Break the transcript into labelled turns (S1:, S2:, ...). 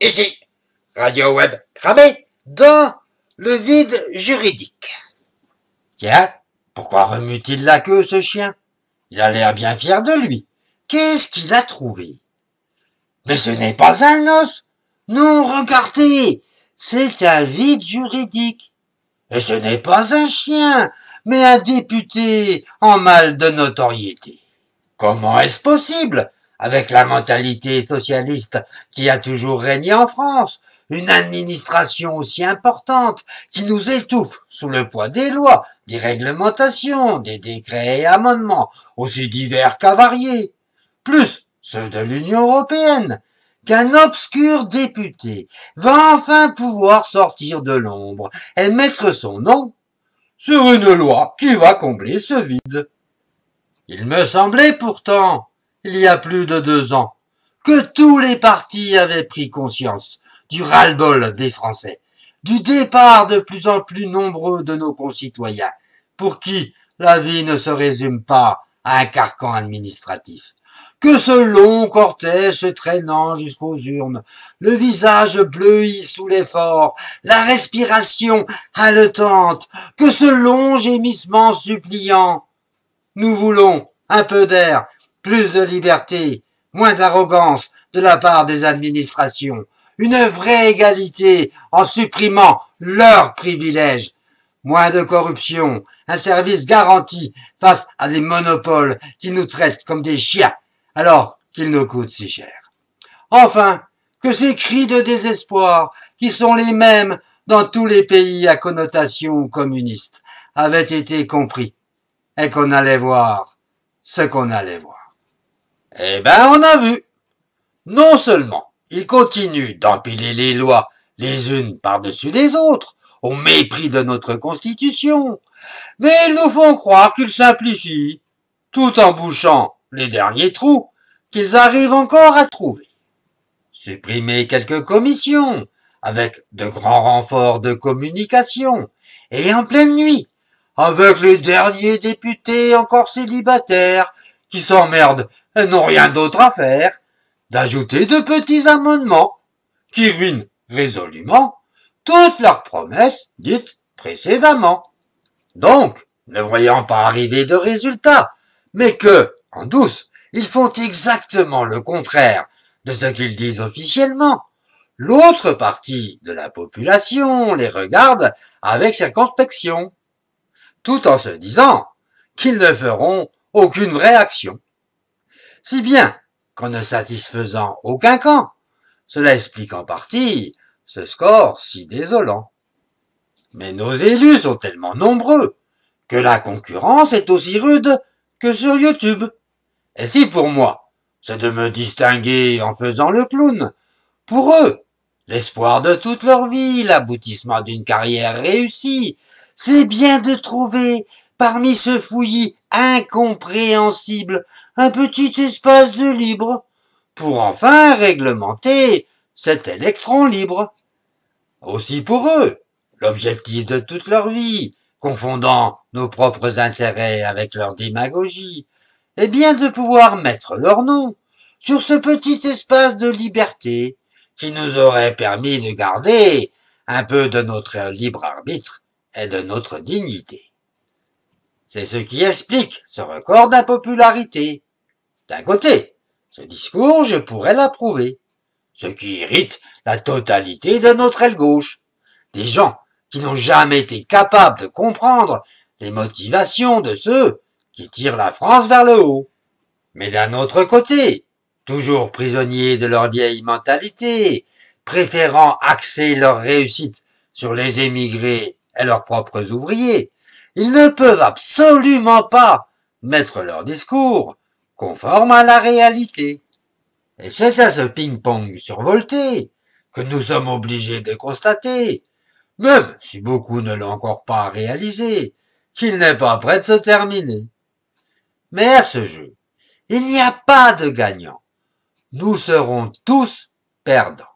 S1: Ici, Radio Web cramé dans le vide juridique. Tiens, pourquoi remue-t-il la queue, ce chien? Il a l'air bien fier de lui. Qu'est-ce qu'il a trouvé? Mais ce n'est pas un os. Non, regardez, c'est un vide juridique. Et ce n'est pas un chien, mais un député en mal de notoriété. Comment est-ce possible, avec la mentalité socialiste qui a toujours régné en France, une administration aussi importante qui nous étouffe sous le poids des lois, des réglementations, des décrets et amendements, aussi divers qu'avariés, plus ceux de l'Union européenne, qu'un obscur député va enfin pouvoir sortir de l'ombre et mettre son nom sur une loi qui va combler ce vide. Il me semblait pourtant, il y a plus de 2 ans, que tous les partis avaient pris conscience du ras-le-bol des Français, du départ de plus en plus nombreux de nos concitoyens, pour qui la vie ne se résume pas à un carcan administratif, que ce long cortège se traînant jusqu'aux urnes, le visage bleui sous l'effort, la respiration haletante, que ce long gémissement suppliant. Nous voulons un peu d'air, plus de liberté, moins d'arrogance de la part des administrations, une vraie égalité en supprimant leurs privilèges, moins de corruption, un service garanti face à des monopoles qui nous traitent comme des chiens alors qu'ils nous coûtent si cher. Enfin, que ces cris de désespoir, qui sont les mêmes dans tous les pays à connotation communiste, avaient été compris et qu'on allait voir ce qu'on allait voir. Eh ben, on a vu. Non seulement ils continuent d'empiler les lois les unes par-dessus les autres, au mépris de notre Constitution, mais ils nous font croire qu'ils simplifient, tout en bouchant les derniers trous qu'ils arrivent encore à trouver. Supprimer quelques commissions, avec de grands renforts de communication, et en pleine nuit, avec les derniers députés encore célibataires, qui s'emmerdent et n'ont rien d'autre à faire, d'ajouter de petits amendements, qui ruinent résolument toutes leurs promesses dites précédemment. Donc, ne voyant pas arriver de résultat, mais que, en douce, ils font exactement le contraire de ce qu'ils disent officiellement, l'autre partie de la population les regarde avec circonspection, tout en se disant qu'ils ne feront aucune vraie action. Si bien qu'en ne satisfaisant aucun camp, cela explique en partie ce score si désolant. Mais nos élus sont tellement nombreux que la concurrence est aussi rude que sur YouTube. Et si pour moi, c'est de me distinguer en faisant le clown, pour eux, l'espoir de toute leur vie, l'aboutissement d'une carrière réussie, c'est bien de trouver, parmi ce fouillis incompréhensible, un petit espace de libre, pour enfin réglementer cet électron libre. Aussi pour eux, l'objectif de toute leur vie, confondant nos propres intérêts avec leur démagogie, est bien de pouvoir mettre leur nom sur ce petit espace de liberté qui nous aurait permis de garder un peu de notre libre arbitre et de notre dignité. C'est ce qui explique ce record d'impopularité. D'un côté, ce discours, je pourrais l'approuver, ce qui irrite la totalité de notre aile gauche, des gens qui n'ont jamais été capables de comprendre les motivations de ceux qui tirent la France vers le haut. Mais d'un autre côté, toujours prisonniers de leur vieille mentalité, préférant axer leur réussite sur les émigrés et leurs propres ouvriers, ils ne peuvent absolument pas mettre leur discours conforme à la réalité. Et c'est à ce ping-pong survolté que nous sommes obligés de constater, même si beaucoup ne l'ont encore pas réalisé, qu'il n'est pas prêt de se terminer. Mais à ce jeu, il n'y a pas de gagnant. Nous serons tous perdants.